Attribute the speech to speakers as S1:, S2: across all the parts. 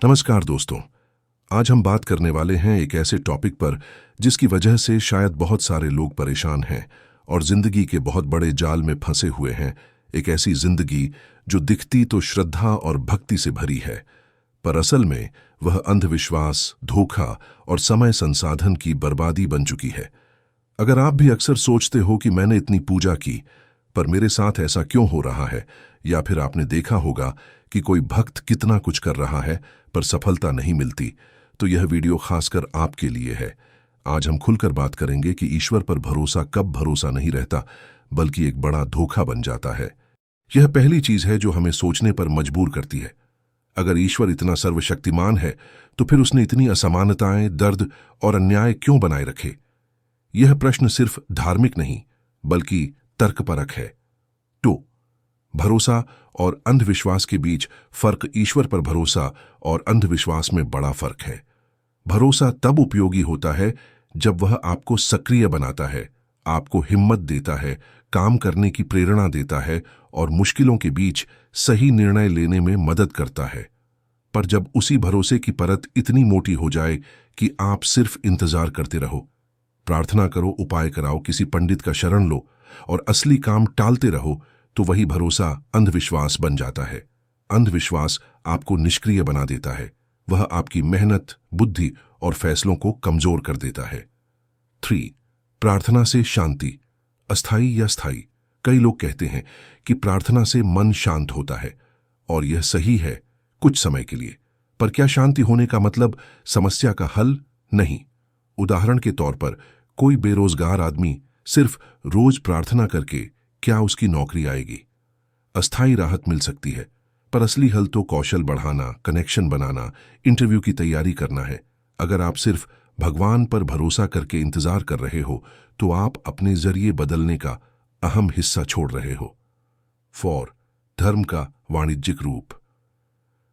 S1: नमस्कार दोस्तों। आज हम बात करने वाले हैं एक ऐसे टॉपिक पर जिसकी वजह से शायद बहुत सारे लोग परेशान हैं और जिंदगी के बहुत बड़े जाल में फंसे हुए हैं। एक ऐसी जिंदगी जो दिखती तो श्रद्धा और भक्ति से भरी है, पर असल में वह अंधविश्वास, धोखा और समय संसाधन की बर्बादी बन चुकी है। अगर आप भी अक्सर सोचते हो कि मैंने इतनी पूजा की पर मेरे साथ ऐसा क्यों हो रहा है, या फिर आपने देखा होगा कि कोई भक्त कितना कुछ कर रहा है पर सफलता नहीं मिलती, तो यह वीडियो खासकर आपके लिए है। आज हम खुलकर बात करेंगे कि ईश्वर पर भरोसा कब भरोसा नहीं रहता बल्कि एक बड़ा धोखा बन जाता है। यह पहली चीज है जो हमें सोचने पर मजबूर करती है। अगर ईश्वर इतना सर्वशक्तिमान है तो फिर उसने इतनी असमानताएं, दर्द और अन्याय क्यों बनाए रखे? यह प्रश्न सिर्फ धार्मिक नहीं बल्कि तर्कपरक है। तो भरोसा और अंधविश्वास के बीच फर्क। ईश्वर पर भरोसा और अंधविश्वास में बड़ा फर्क है। भरोसा तब उपयोगी होता है जब वह आपको सक्रिय बनाता है, आपको हिम्मत देता है, काम करने की प्रेरणा देता है और मुश्किलों के बीच सही निर्णय लेने में मदद करता है। पर जब उसी भरोसे की परत इतनी मोटी हो जाए कि आप सिर्फ इंतजार करते रहो, प्रार्थना करो, उपाय कराओ, किसी पंडित का शरण लो और असली काम टालते रहो, तो वही भरोसा अंधविश्वास बन जाता है। अंधविश्वास आपको निष्क्रिय बना देता है। वह आपकी मेहनत, बुद्धि और फैसलों को कमजोर कर देता है। 3. प्रार्थना से शांति, अस्थाई या स्थायी। कई लोग कहते हैं कि प्रार्थना से मन शांत होता है, और यह सही है कुछ समय के लिए। पर क्या शांति होने का मतलब समस्या का हल? नहीं। उदाहरण के तौर पर कोई बेरोजगार आदमी सिर्फ रोज प्रार्थना करके क्या उसकी नौकरी आएगी? अस्थायी राहत मिल सकती है, पर असली हल तो कौशल बढ़ाना, कनेक्शन बनाना, इंटरव्यू की तैयारी करना है। अगर आप सिर्फ भगवान पर भरोसा करके इंतजार कर रहे हो तो आप अपने जरिए बदलने का अहम हिस्सा छोड़ रहे हो। 4. धर्म का वाणिज्यिक रूप।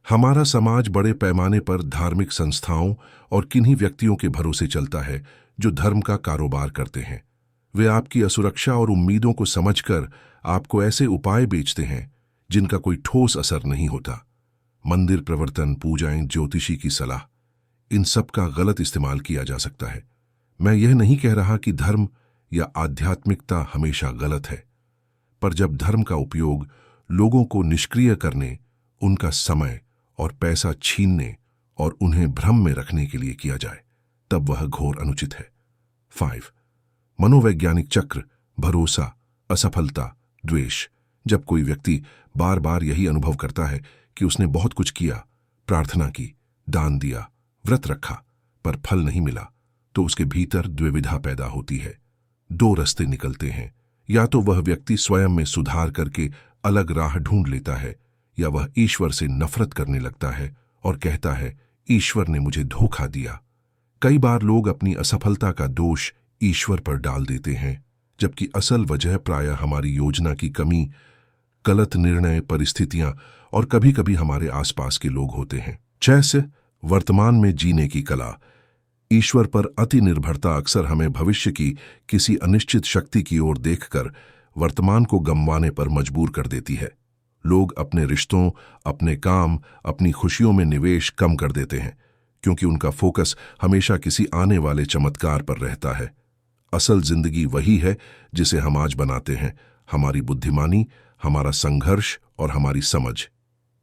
S1: हमारा समाज बड़े पैमाने पर धार्मिक संस्थाओं और किन्हीं व्यक्तियों के भरोसे चलता है जो धर्म का कारोबार करते हैं। वे आपकी असुरक्षा और उम्मीदों को समझकर आपको ऐसे उपाय बेचते हैं जिनका कोई ठोस असर नहीं होता। मंदिर प्रवर्तन, पूजाएं, ज्योतिषी की सलाह, इन सब का गलत इस्तेमाल किया जा सकता है। मैं यह नहीं कह रहा कि धर्म या आध्यात्मिकता हमेशा गलत है, पर जब धर्म का उपयोग लोगों को निष्क्रिय करने, उनका समय और पैसा छीनने और उन्हें भ्रम में रखने के लिए किया जाए, तब वह घोर अनुचित है। 5. मनोवैज्ञानिक चक्र, भरोसा, असफलता, द्वेष। जब कोई व्यक्ति बार बार यही अनुभव करता है कि उसने बहुत कुछ किया, प्रार्थना की, दान दिया, व्रत रखा, पर फल नहीं मिला, तो उसके भीतर द्विविधा पैदा होती है। 2 रास्ते निकलते हैं। या तो वह व्यक्ति स्वयं में सुधार करके अलग राह ढूंढ लेता है, या वह ईश्वर से नफरत करने लगता है और कहता है, ईश्वर ने मुझे धोखा दिया। कई बार लोग अपनी असफलता का दोष ईश्वर पर डाल देते हैं, जबकि असल वजह प्रायः हमारी योजना की कमी, गलत निर्णय, परिस्थितियां और कभी कभी हमारे आसपास के लोग होते हैं। 6. वर्तमान में जीने की कला। ईश्वर पर अति निर्भरता अक्सर हमें भविष्य की किसी अनिश्चित शक्ति की ओर देखकर वर्तमान को गंवाने पर मजबूर कर देती है। लोग अपने रिश्तों, अपने काम, अपनी खुशियों में निवेश कम कर देते हैं क्योंकि उनका फोकस हमेशा किसी आने वाले चमत्कार पर रहता है। असल जिंदगी वही है जिसे हम आज बनाते हैं, हमारी बुद्धिमानी, हमारा संघर्ष और हमारी समझ।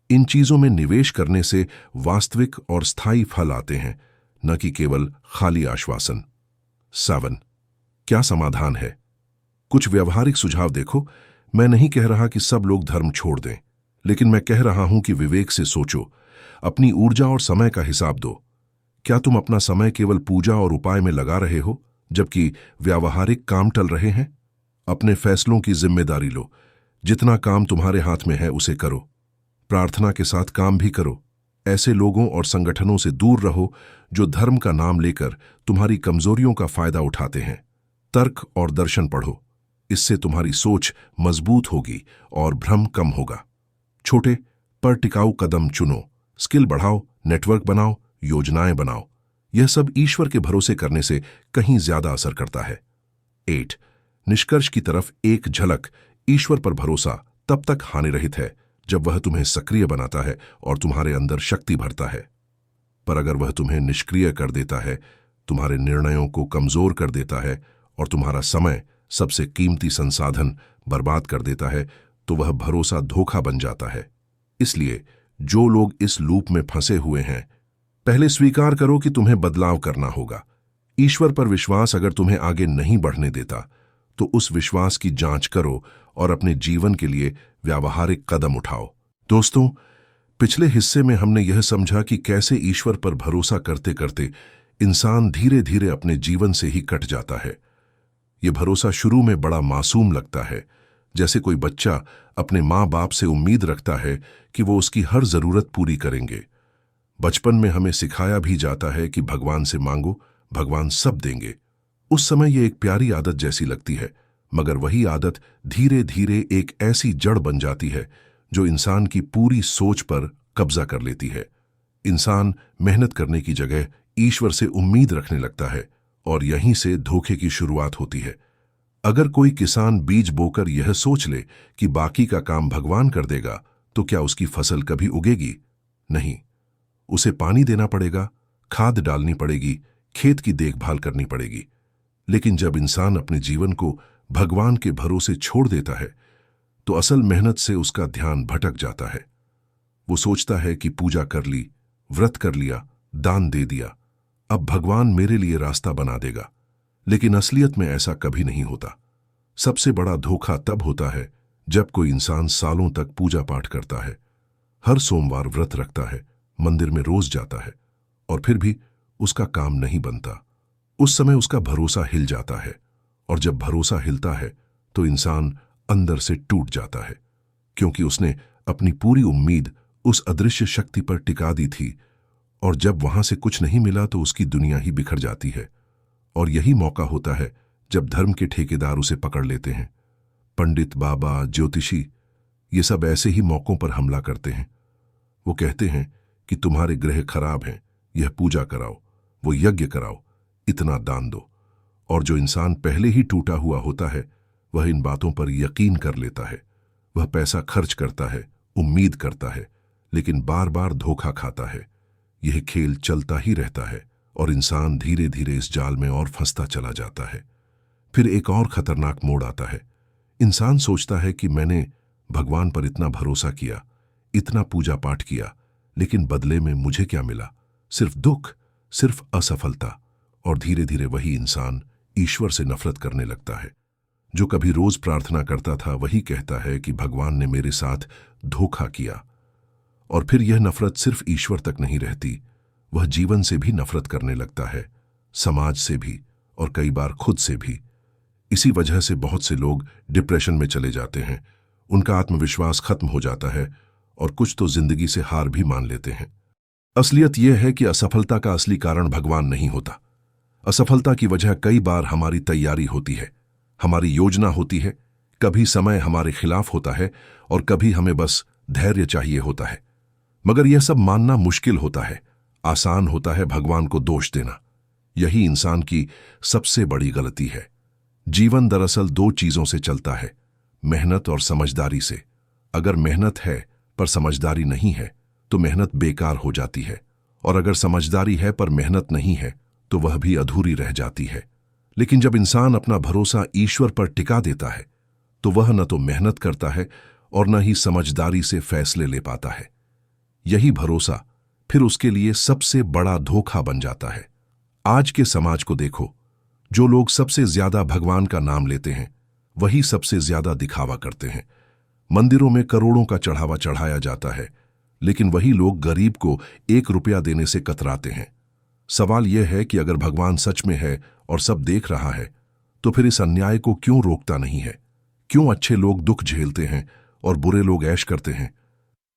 S1: इन चीजों में निवेश करने से वास्तविक और स्थायी फल आते हैं, न कि केवल खाली आश्वासन। 7. क्या समाधान है? कुछ व्यवहारिक सुझाव देखो। मैं नहीं कह रहा कि सब लोग धर्म छोड़ दें, लेकिन मैं कह रहा हूं कि विवेक से सोचो, अपनी ऊर्जा और समय का हिसाब दो। क्या तुम अपना समय केवल पूजा और उपाय में लगा रहे हो जबकि व्यावहारिक काम टल रहे हैं? अपने फैसलों की जिम्मेदारी लो। जितना काम तुम्हारे हाथ में है उसे करो। प्रार्थना के साथ काम भी करो। ऐसे लोगों और संगठनों से दूर रहो जो धर्म का नाम लेकर तुम्हारी कमजोरियों का फायदा उठाते हैं। तर्क और दर्शन पढ़ो, इससे तुम्हारी सोच मजबूत होगी और भ्रम कम होगा। छोटे पर टिकाऊ कदम चुनो, स्किल बढ़ाओ, नेटवर्क बनाओ, योजनाएं बनाओ। यह सब ईश्वर के भरोसे करने से कहीं ज्यादा असर करता है। 8. निष्कर्ष की तरफ एक झलक। ईश्वर पर भरोसा तब तक हानि रहित है जब वह तुम्हें सक्रिय बनाता है और तुम्हारे अंदर शक्ति भरता है। पर अगर वह तुम्हें निष्क्रिय कर देता है, तुम्हारे निर्णयों को कमजोर कर देता है और तुम्हारा समय, सबसे कीमती संसाधन, बर्बाद कर देता है, तो वह भरोसा धोखा बन जाता है। इसलिए जो लोग इस लूप में फंसे हुए हैं, पहले स्वीकार करो कि तुम्हें बदलाव करना होगा। ईश्वर पर विश्वास अगर तुम्हें आगे नहीं बढ़ने देता, तो उस विश्वास की जांच करो और अपने जीवन के लिए व्यावहारिक कदम उठाओ। दोस्तों, पिछले हिस्से में हमने यह समझा कि कैसे ईश्वर पर भरोसा करते करते इंसान धीरे धीरे अपने जीवन से ही कट जाता है। यह भरोसा शुरू में बड़ा मासूम लगता है, जैसे कोई बच्चा अपने माँ बाप से उम्मीद रखता है कि वो उसकी हर जरूरत पूरी करेंगे। बचपन में हमें सिखाया भी जाता है कि भगवान से मांगो, भगवान सब देंगे। उस समय यह एक प्यारी आदत जैसी लगती है, मगर वही आदत धीरे धीरे एक ऐसी जड़ बन जाती है जो इंसान की पूरी सोच पर कब्जा कर लेती है। इंसान मेहनत करने की जगह ईश्वर से उम्मीद रखने लगता है और यहीं से धोखे की शुरुआत होती है। अगर कोई किसान बीज बोकर यह सोच ले कि बाकी का काम भगवान कर देगा, तो क्या उसकी फसल कभी उगेगी? नहीं। उसे पानी देना पड़ेगा, खाद डालनी पड़ेगी, खेत की देखभाल करनी पड़ेगी। लेकिन जब इंसान अपने जीवन को भगवान के भरोसे छोड़ देता है, तो असल मेहनत से उसका ध्यान भटक जाता है। वो सोचता है कि पूजा कर ली, व्रत कर लिया, दान दे दिया, अब भगवान मेरे लिए रास्ता बना देगा। लेकिन असलियत में ऐसा कभी नहीं होता। सबसे बड़ा धोखा तब होता है जब कोई इंसान सालों तक पूजा पाठ करता है, हर सोमवार व्रत रखता है, मंदिर में रोज जाता है, और फिर भी उसका काम नहीं बनता। उस समय उसका भरोसा हिल जाता है, और जब भरोसा हिलता है तो इंसान अंदर से टूट जाता है, क्योंकि उसने अपनी पूरी उम्मीद उस अदृश्य शक्ति पर टिका दी थी, और जब वहां से कुछ नहीं मिला तो उसकी दुनिया ही बिखर जाती है। और यही मौका होता है जब धर्म के ठेकेदार उसे पकड़ लेते हैं। पंडित, बाबा, ज्योतिषी, ये सब ऐसे ही मौकों पर हमला करते हैं। वो कहते हैं कि तुम्हारे ग्रह खराब हैं, यह पूजा कराओ, वो यज्ञ कराओ, इतना दान दो। और जो इंसान पहले ही टूटा हुआ होता है, वह इन बातों पर यकीन कर लेता है। वह पैसा खर्च करता है, उम्मीद करता है, लेकिन बार बार धोखा खाता है। यह खेल चलता ही रहता है और इंसान धीरे धीरे इस जाल में और फंसता चला जाता है। फिर एक और खतरनाक मोड़ आता है। इंसान सोचता है कि मैंने भगवान पर इतना भरोसा किया, इतना पूजा पाठ किया, लेकिन बदले में मुझे क्या मिला? सिर्फ दुख, सिर्फ असफलता। और धीरे धीरे वही इंसान ईश्वर से नफरत करने लगता है। जो कभी रोज प्रार्थना करता था, वही कहता है कि भगवान ने मेरे साथ धोखा किया। और फिर यह नफरत सिर्फ ईश्वर तक नहीं रहती, वह जीवन से भी नफरत करने लगता है, समाज से भी, और कई बार खुद से भी। इसी वजह से बहुत से लोग डिप्रेशन में चले जाते हैं, उनका आत्मविश्वास खत्म हो जाता है, और कुछ तो जिंदगी से हार भी मान लेते हैं। असलियत यह है कि असफलता का असली कारण भगवान नहीं होता। असफलता की वजह कई बार हमारी तैयारी होती है, हमारी योजना होती है, कभी समय हमारे खिलाफ होता है, और कभी हमें बस धैर्य चाहिए होता है। मगर यह सब मानना मुश्किल होता है। आसान होता है भगवान को दोष देना। यही इंसान की सबसे बड़ी गलती है। जीवन दरअसल दो चीजों से चलता है, मेहनत और समझदारी से। अगर मेहनत है पर समझदारी नहीं है, तो मेहनत बेकार हो जाती है, और अगर समझदारी है पर मेहनत नहीं है, तो वह भी अधूरी रह जाती है। लेकिन जब इंसान अपना भरोसा ईश्वर पर टिका देता है, तो वह न तो मेहनत करता है और न ही समझदारी से फैसले ले पाता है। यही भरोसा फिर उसके लिए सबसे बड़ा धोखा बन जाता है। आज के समाज को देखो, जो लोग सबसे ज्यादा भगवान का नाम लेते हैं, वही सबसे ज्यादा दिखावा करते हैं। मंदिरों में करोड़ों का चढ़ावा चढ़ाया जाता है, लेकिन वही लोग गरीब को 1 रुपया देने से कतराते हैं। सवाल यह है कि अगर भगवान सच में है और सब देख रहा है, तो फिर इस अन्याय को क्यों रोकता नहीं है? क्यों अच्छे लोग दुख झेलते हैं और बुरे लोग ऐश करते हैं?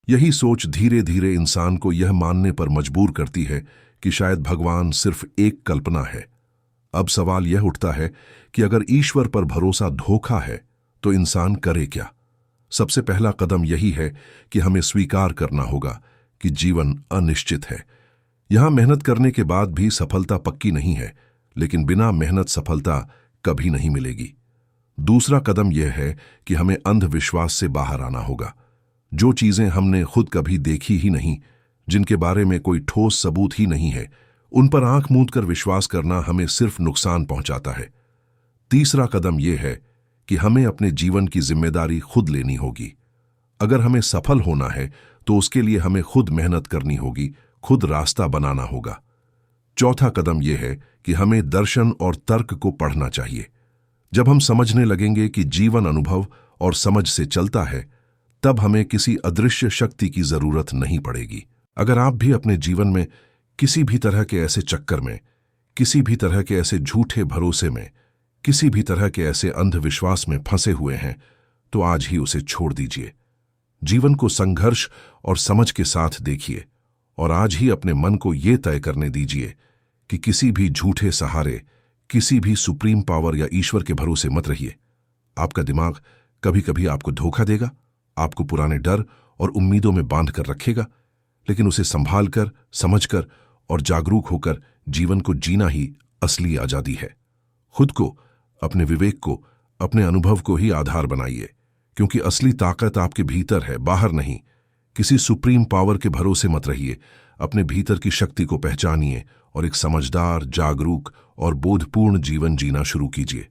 S1: यही सोच धीरे धीरे इंसान को यह मानने पर मजबूर करती है कि शायद भगवान सिर्फ एक कल्पना है। अब सवाल यह उठता है कि अगर ईश्वर पर भरोसा धोखा है, तो इंसान करे क्या? सबसे पहला कदम यही है कि हमें स्वीकार करना होगा कि जीवन अनिश्चित है। यहां मेहनत करने के बाद भी सफलता पक्की नहीं है, लेकिन बिना मेहनत सफलता कभी नहीं मिलेगी। दूसरा कदम यह है कि हमें अंधविश्वास से बाहर आना होगा। जो चीजें हमने खुद कभी देखी ही नहीं, जिनके बारे में कोई ठोस सबूत ही नहीं है, उन पर आंख मूंद कर विश्वास करना हमें सिर्फ नुकसान पहुंचाता है। तीसरा कदम यह है कि हमें अपने जीवन की जिम्मेदारी खुद लेनी होगी। अगर हमें सफल होना है तो उसके लिए हमें खुद मेहनत करनी होगी, खुद रास्ता बनाना होगा। चौथा कदम यह है कि हमें दर्शन और तर्क को पढ़ना चाहिए। जब हम समझने लगेंगे कि जीवन अनुभव और समझ से चलता है, तब हमें किसी अदृश्य शक्ति की जरूरत नहीं पड़ेगी। अगर आप भी अपने जीवन में किसी भी तरह के ऐसे चक्कर में, किसी भी तरह के ऐसे झूठे भरोसे में, किसी भी तरह के ऐसे अंधविश्वास में फंसे हुए हैं, तो आज ही उसे छोड़ दीजिए। जीवन को संघर्ष और समझ के साथ देखिए और आज ही अपने मन को यह तय करने दीजिए कि किसी भी झूठे सहारे, किसी भी सुप्रीम पावर या ईश्वर के भरोसे मत रहिए। आपका दिमाग कभी कभी आपको धोखा देगा, आपको पुराने डर और उम्मीदों में बांध कर रखेगा, लेकिन उसे संभाल कर, समझ कर और जागरूक होकर जीवन को जीना ही असली आजादी है। खुद को, अपने विवेक को, अपने अनुभव को ही आधार बनाइए, क्योंकि असली ताकत आपके भीतर है, बाहर नहीं। किसी सुप्रीम पावर के भरोसे मत रहिए, अपने भीतर की शक्ति को पहचानिए और एक समझदार, जागरूक और बोधपूर्ण जीवन जीना शुरू कीजिए।